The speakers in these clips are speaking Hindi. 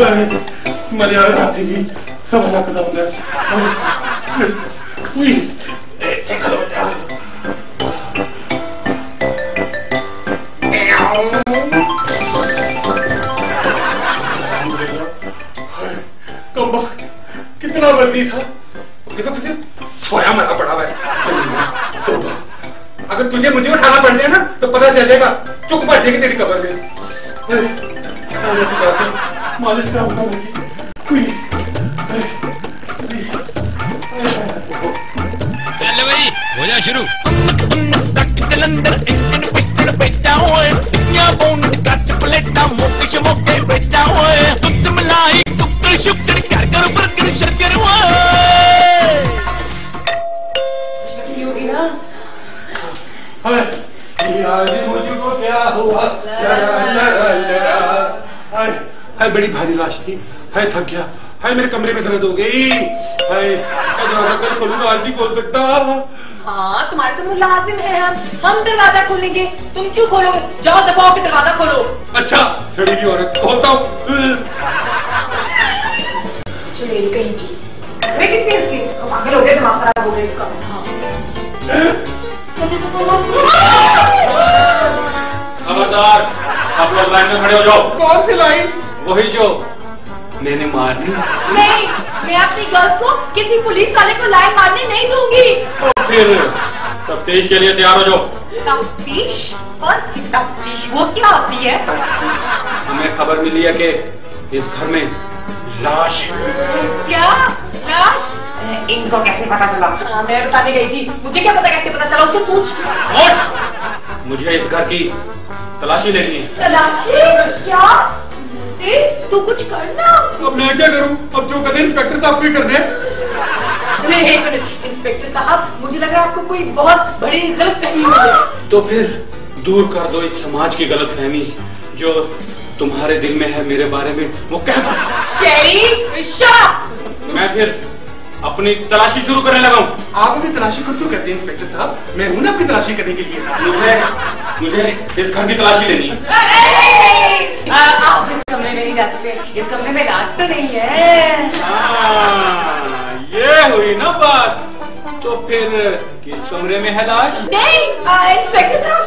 मर्यादा आती नहीं सब हला खत्म हो गया। कितना वर्दी था, देखो किसी सोया मरा पड़ा है। तो अगर तुझे मुझे उठाना पड़ जाए ना तो पता चलेगा, चुप पड़ जाएगी तेरी कब्र में। मालिश का होगा चल भाई हो जा शुरू। मुझको क्या हुआ, हाय बड़ी भारी लाश थी, हाय थक गया, हाय मेरे कमरे में दर्द हो गई, हाय दरवाजा कल खोलूंगा आज नहीं खोल सकता। हाँ तुम्हारे तो मुलाजिम है, हम दरवाजा खोलेंगे, तुम क्यों खोलोगे? जाओ दफा होकर दरवाजा खोलो। अच्छा सड़ी की औरत, खोलता हूँ। चुड़ैल कहीं की, कितने इसकी पागल हो गए, दिमाग खराब हो गया इसका। खबरदार, आप लोग लाइन में खड़े हो जाओ। कौन सी लाइन? वही जो मैंने मारनी। नहीं, मैं अपनी गर्ल्स को किसी पुलिस वाले को लाइन मारने नहीं दूंगी। तो फिर तफ्तीश के लिए तैयार हो जाओ। तफ्तीश? कौन सी तफ्तीश? वो क्या होती है? हमें खबर मिली है कि इस घर में लाश है। क्या लाश? इनको कैसे पता चला? मैं बताने गई थी, मुझे क्या पता कैसे पता चला, उससे पूछ। मुझे इस घर की तलाशी लेनी है। तलाशी? क्या? तू कुछ करना। अब मैं क्या करूं? अब जो करने इंस्पेक्टर साहब को ही करने। नहीं इंस्पेक्टर साहब, मुझे लग रहा है आपको कोई बहुत बड़ी गलतफहमी हुई है। तो फिर दूर कर दो इस समाज की गलतफहमी जो तुम्हारे दिल में है मेरे बारे में, वो कह दो। शेरी शॉप। मैं फिर अपनी तलाशी शुरू करने लगा हूँ। आप अपनी तलाशी खुद क्यों करते हैं इंस्पेक्टर साहब? मैं हूं ना अपनी तलाशी करने के लिए। मुझे इस घर की तलाशी लेनी है। आप इस कमरे में नहीं जा सकते, इस कमरे में लाश तो नहीं है। ये हुई ना बात। तो फिर किस कमरे में है लाश? नहीं इंस्पेक्टर साहब,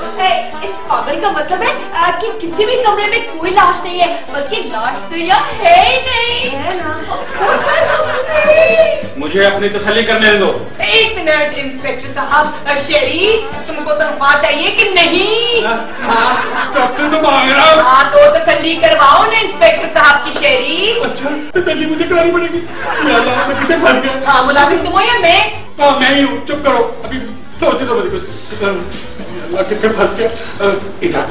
इस पागल का मतलब है कि किसी भी कमरे में कोई लाश नहीं है, बल्कि लाश तो यहाँ है ही नहीं। है ना? मुझे अपनी तसल्ली करने दो। एक मिनट इंस्पेक्टर साहब, शेरी तुमको तनख्वाह चाहिए कि नहीं? कब से तुम आए रहा? हाँ तो तसल्ली करवाओ ना इंस्पेक्टर साहब की शेरी। अच्छा तसल्ली मुझे करानी पड़ेगी। मैं कितने फंस गया। हाँ मुलाजिम तुम हो या मैं? हाँ मैं ही हूँ, चुप करो, अभी सोचे तो मुझे कुछ। अल्लाह कितने फंस गया। इधर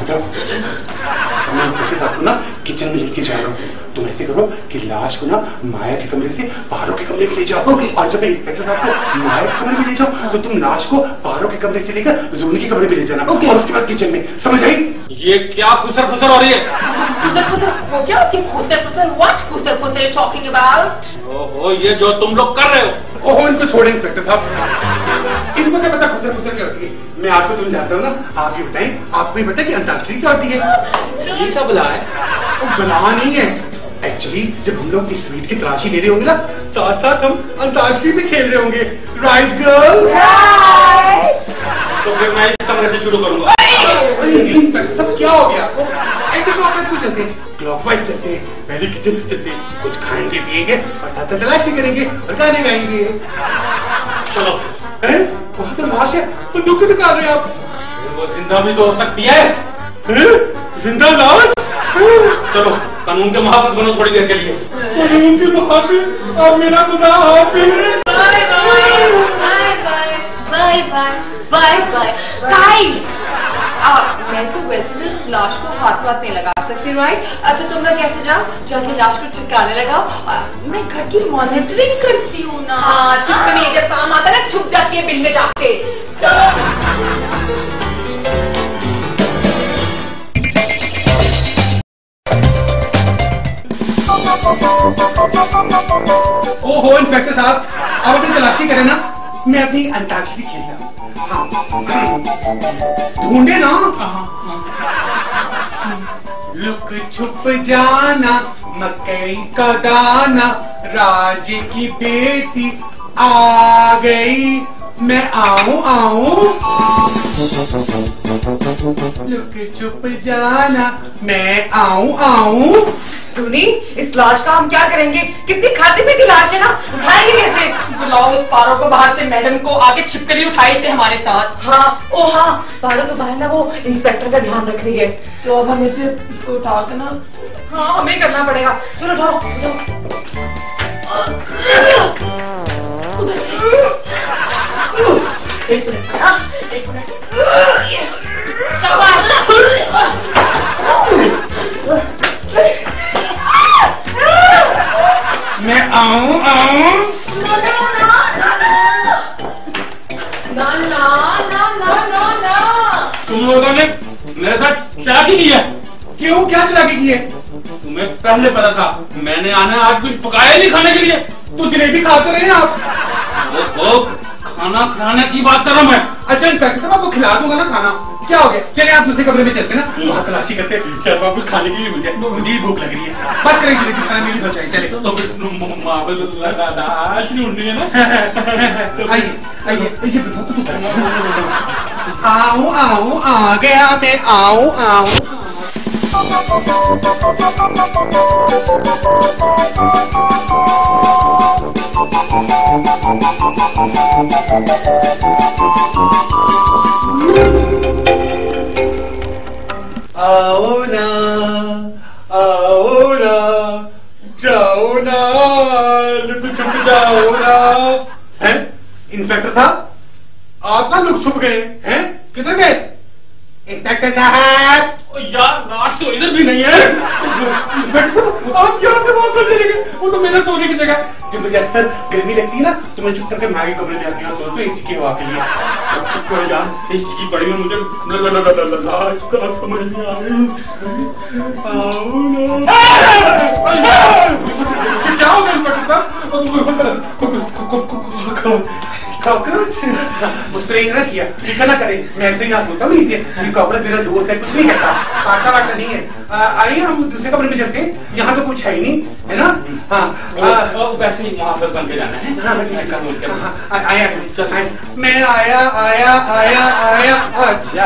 मैं इंस्पेक्टर साहब को ना किचन में लेके जा रहा हूँ। तुम ऐसे करो कि लाश को ना माया के कमरे से पारो के कमरे में ले जाओ। और जब मैं इंस्पेक्टर साहब को माया के कमरे में ले जाओ तो तुम लाश को पारो के कमरे से लेकर जून के कमरे में ले जाना। और उसके बाद किचन में, समझ आई? ये क्या खुसर फुसर हो रही है? खुसर फुसर वो क्या होती है? खुसर फुसर व्हाट? खुसर फुसर टॉकिंग अबाउट? ओहो ये जो तुम लोग कर रहे हो। ओहो इनको छोड़े इंस्पेक्टर साहब, इनको क्या पता खुसर फुसर क्या होती है। मैं आपको समझाता हूँ ना, आप ही बताएं, आपको ही पता कि अंताक्षरी क्या होती है? ये क्या बला है? बला नहीं है, एक्चुअली जब हम लोग इस स्वीट की तलाशी ले रहे होंगे ना, साथ साथ हम अंताक्षरी भी खेल रहे होंगे। Right girl? तो फिर मैं इस कमरे से शुरू करूंगा। इंस्पेक्टर साहब क्या हो गया आपको? एंटी क्लॉकवाइज क्यों चलते हैं? क्लॉकवाइज चलते हैं, पहले किचन में चलते हैं, कुछ खाएंगे पिएंगे और साथ तलाशी करेंगे और गाने गाएंगे। चलो। वहाँ से लाश है तो दुख निकाल रहे हैं आप? वो जिंदा भी तो हो सकती है। जिंदा लाश? चलो कानून के मुहाफिज बनो थोड़ी देर के लिए। कानून के मुहाफिज? अब मेरा खुदा हाफिज। Bye bye bye bye bye bye. Guys मैं तो वैसे भी उस लाश को हाथ नहीं लगा सकती, राइट? तो तुम लोग कैसे जाओ, जाके लाश को चिपकाने लगाओ। मैं घर की मॉनिटरिंग करती हूँ ना। हाँ छिपकनी जब काम आता है ना छुप जाती है बिल में जाके। ओहो इंस्पेक्टर साहब, आप अपनी तलाशी करें ना, मैं अपनी अंताक्षरी खेलता हूँ। ढूंढे ना। लुक छुप जाना मकई का दाना, राज की बेटी आ गई, मैं आऊं आऊं। लुक छुप जाना, मैं आऊं आऊं। सुनी, इस लाश का हम क्या करेंगे? कितनी खाती पीती लाश है ना, उठाएंगे कैसे? बुलाओ उस पारो को बाहर से, मैडम को आके छिपकली उठाई से हमारे साथ। हाँ, ओ हाँ, पारो तो बाहर ना वो इंस्पेक्टर का ध्यान रख रही है। तो अब हमें से उसको उठा के ना, हाँ हमें करना पड़ेगा। चलो उठाओ। उधर से। एक मिनट, एक मिनट। शाबाश। मैं आऊं आऊं। ना ना ना ना ना ना। तुम लोगों ने मेरे साथ चालाकी की है। क्यों, क्या चालाकी की है? तुम्हें पहले पता था मैंने आना, आज कुछ पकाया नहीं खाने के लिए। तो जलेबी खाते रहे आप। वो खाना खाने की बात कर रहा हूं मैं। अच्छा इंस्पेक्टर साहब, आपको खिला दूंगा ना खाना। क्या हो गया? चले आप दूसरे कमरे में चलते ना, वहाँ तलाशी करते, शायद वहाँ कुछ खाने के लिए मिल जाए। मुझे भूख लग रही है। बात करें जलेबी खाना मिल जाए। चले ढूंढनी है ना। आइए आइए, आऊं आऊं, आ गया मैं, आऊं आऊं। आओ ना, आओ ना, जाओ ना, लुक छुप जाओ ना। हैं इंस्पेक्टर साहब, आप कहाँ लुक छुप गए हैं? किधर गए इंस्पेक्टर साहब? यार लाश तो इधर भी नहीं है। इंस्पेक्टर साहब, आप यहाँ से बात करने लगे? वो तो मेरे सोने की जगह। जब मुझे अक्सर गर्मी लगती है ना, तो मैं चुप करके भागे कमरे में आके सोचता हूँ एसी की हवा के लिए। अब चुप करो यार, इसकी पड़ी में मुझे लाश का समझ नहीं आ रही। क्या होगा इंस्पेक्टर साहब? कॉकरोच उसको एक ना किया, ठीक है ना करे। मैं ऐसे ही यहाँ सोता हूँ, ये कॉकरोच मेरा दोस्त है, कुछ नहीं कहता, काटता वाटता नहीं है। आइए हम दूसरे कमरे में चलते हैं, यहाँ तो कुछ है ही नहीं, है ना? हाँ वैसे ही वापस बन के जाना है। आया मैं आया आया आया आया। अच्छा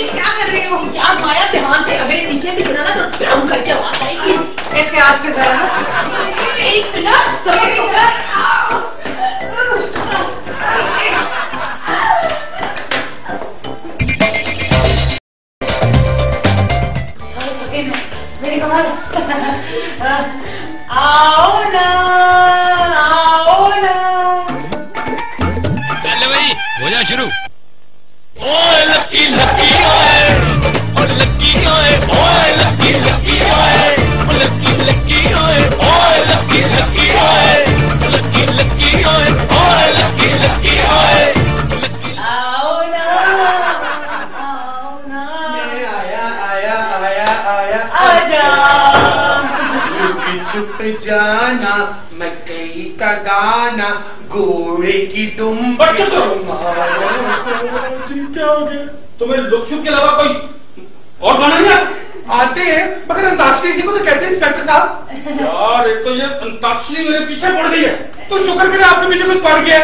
क्या कर रही हो यार? माया ध्यान से, अगर ये नीचे भी गिरा ना तो ड्रम करके आवाज आएगी। एहतियात से जरा। एक मिनट। मेरी कमाल। आओ ना, आओ ना। चल भाई, हो जा शुरू। ओए लकी लकी ओए, ओ लकी ओए, ओए लकी लकी ओए, ओ लकी लकी ओए, ओए लकी लकी ओए, लकी लकी ओए, ओए लकी लकी ओए। आओ ना, आओ ना। मैं आया आया आया आया। आजा। लुक छुप जाना, मकई का दाना, घोड़े की दुम। क्या हो गया? तुम्हें लुक छुप के अलावा कोई और गाना नहीं आते हैं, मगर अंताक्षरी जी को तो कहते हैं इंस्पेक्टर साहब। यार एक तो ये अंताक्षरी मेरे पीछे पड़ गई है। तो शुक्र करें आपके पीछे कुछ पड़ गया।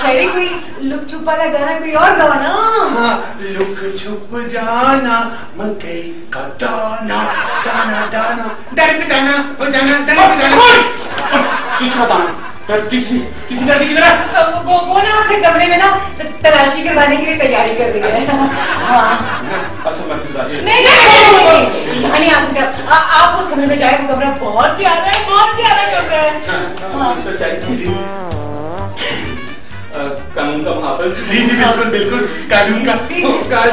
शायरी कोई लुक छुप वाला गाना कोई और गाओ ना। हाँ, लुक छुप जाना, मकई का दाना, दाना दाना, दाने पे दाना, हो जाना, दाने पे दाना। तीसरा दाना किसी लड़की की तरह वो ना अपने कमरे में ना तलाशी करवाने के लिए तैयारी कर रही है। हाँ। नहीं यहाँ नहीं आ सकते आप उस कमरे में जाए, वो कमरा बहुत प्यारा है, बहुत प्यारा कमरा है। कानून का महापल। जी जी बिल्कुल बिल्कुल, कानून का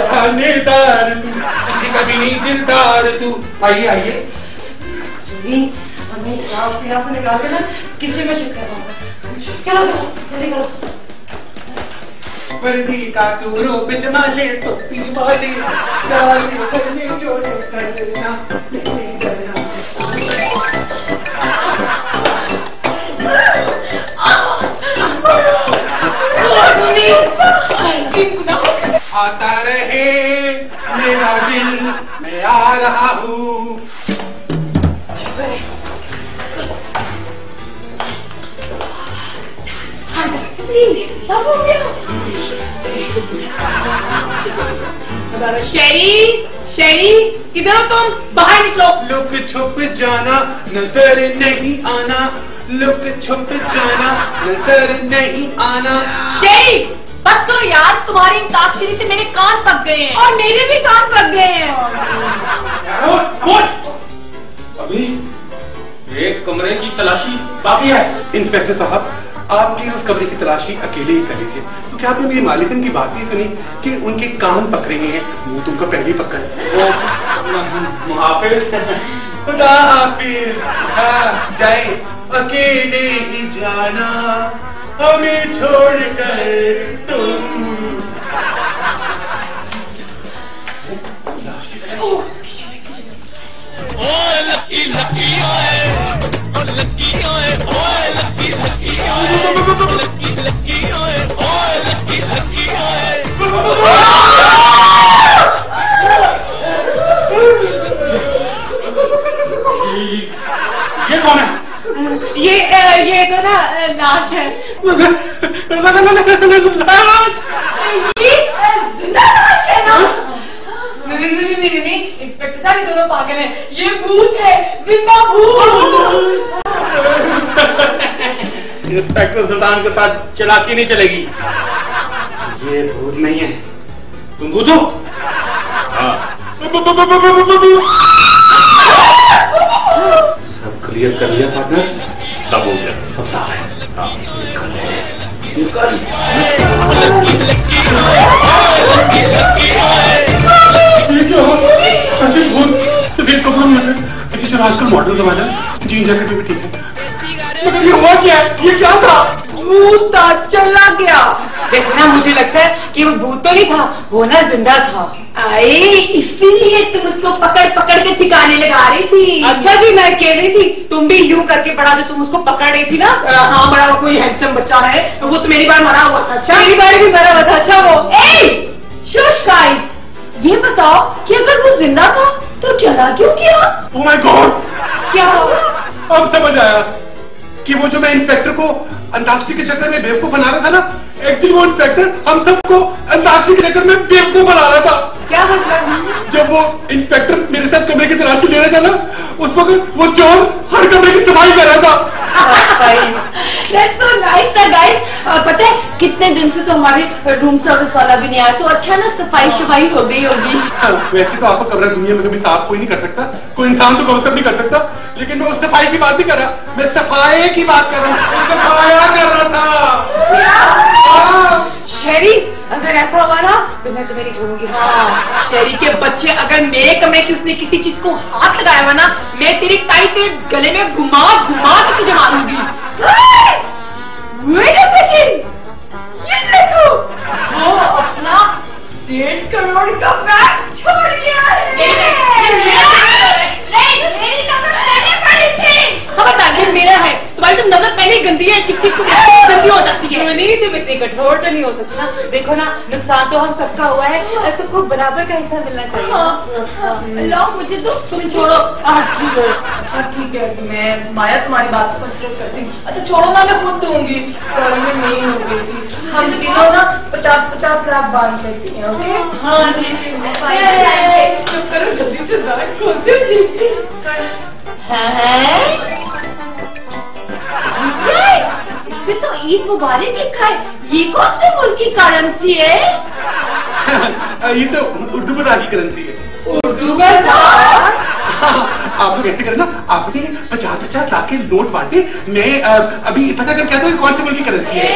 थानेदार तू, किसी का भी नहीं दिलदार तू। आइए आइए। सुनी, हमें यहाँ से निकाल के ना किचन में शिफ्ट करना होगा। चलो जल्दी करो। वर्दी का तू रूप जमा ले, टोपी वाले डाले करने जो करना नहीं करना। आता रहे मेरा दिल, मैं आ रहा हूँ। हो गया। शेरी, शेरी, किधर हो तुम? बाहर निकलो। लुक छुप जाना, नजर नहीं आना, लुक छुप जाना, नजर नहीं आना। शेरी, बस करो यार, तुम्हारी अंताक्षरी से मेरे कान पक गए हैं। और मेरे भी कान पक गए हैं। अभी एक कमरे की तलाशी बाकी है। इंस्पेक्टर साहब, आप प्लीज उस कमरे की तलाशी अकेले ही कर लीजिए, क्योंकि आपने मेरी मालिकन की बात नहीं सुनी कि उनके कान पक रहे हैं, मुंह तुमको पहले ही पक्का है। मुहाफिज। खुदा हाफिज। जाए, अकेले ही जाना, हमें छोड़कर तुम। ओए लकी लकी ओए, ओ लकी ओए, ओए लकी लकी ओए, लकी लकी ओए, ओए लकी लकी ओए। ये कौन है? ये तो ना लाश है। ये जिंदा लाश है ना? नहीं, इंस्पेक्टर साहब, ये दोनों पागल हैं। ये भूत है, जिंदा भूत। इंस्पेक्टर सुल्तान के साथ चालाकी नहीं चलेगी। ये भूत नहीं है। तुम भूत हो? हाँ। सब क्लियर कर लिया पार्टनर? सब हो गया, सब साफ है। हाँ, निकल। सफेद कपड़ों में जो आजकल मॉडल जमाना है, जीन जैकेट भी ठीक है, मगर ये हुआ क्या है? ये क्या था? भूत चला गया। वैसे ना मुझे लगता है कि वो भूत तो नहीं था, वो ना जिंदा था। आए, इसीलिए तुम उसको पकड़ पकड़ के ठिकाने लगा रही थी। अच्छा जी, मैं कह रही थी तुम भी यूं करके पड़ा जो तुम उसको पकड़ रही थी ना। हाँ, बड़ा वो कोई हैंडसम बच्चा है, वो तो मेरी बार मरा हुआ था। अच्छा, मेरी बार भी मरा हुआ था। अच्छा वो शुश गाइस, ये बताओ कि अगर वो जिंदा था तो चला क्यों गया? ओह माय गॉड, क्या? अब समझ आया कि वो जो मैं इंस्पेक्टर को अंताक्षरी के चक्कर में बेवकूफ बना रहा था ना, एक्चुअली वो इंस्पेक्टर हम सबको अंताक्षरी के चक्कर में बेवकूफ बना रहा था। क्या मतलब? जब वो इंस्पेक्टर मेरे साथ कमरे की तलाशी ले रहा था ना, उस वक्त वो चोर हर कमरे की सफाई कर रहा था। That's so nice था guys। पता है कितने दिन से तो हमारे रूम सर्विस वाला भी नहीं आया, तो अच्छा ना सफाई शफाई हो गई होगी। वैसे तो आपका कमरा दुनिया में कभी साफ कोई नहीं कर सकता, कोई इंसान तो कम से कम नहीं कर सकता, लेकिन मैं उस सफाई की बात नहीं कर रहा, मैं सफाई की बात कर रहा हूँ। सफाया कर रहा था। शेरी, अगर ऐसा हुआ ना तो मैं तुम्हें नहीं छोड़ूंगी। हाँ, शेरी के बच्चे, अगर मेरे कमरे की उसने किसी चीज को हाथ लगाया हुआ ना, मैं तेरी टाई तेरे गले में घुमा घुमा के तुझे मारूंगी। Wait a second, ये देखो, वो अपना 1.5 करोड़ का बैग छोड़ गया है। खबरदार, ये मेरा है। तुम्हारी तो नजर पहले ही गंदी है, चिक चिक गंदी हो जाती है। तुम इतनी कठोर तो नहीं हो सकती ना। देखो ना, नुकसान तो हम सबका हुआ है, सबको बराबर का हिस्सा मिलना चाहिए। लो मुझे तो तुम छोड़ो। ठीक है, अच्छा ठीक है, मैं माया तुम्हारी बात को कंसिडर करती हूँ। अच्छा छोड़ो ना, मैं खुद दूंगी। सॉरी, मैं मेन हो गई थी। हम तीनों ना 50-50 लाख बांध लेती हैं। ओके? हाँ ठीक है। चुप करो, जल्दी से बैग खोल दो। इसमें तो ईद मुबारक लिखा है। ये कौन से मुल्क की करेंसी है? ये तो उर्दू बाजार की करेंसी है। उर्दू बाजार? आप लोग ऐसे करना, आपने 50-50 लाख के नोट बांटे। मैं अभी पता करके आता हूँ कौन से मुल्क की करेंसी है।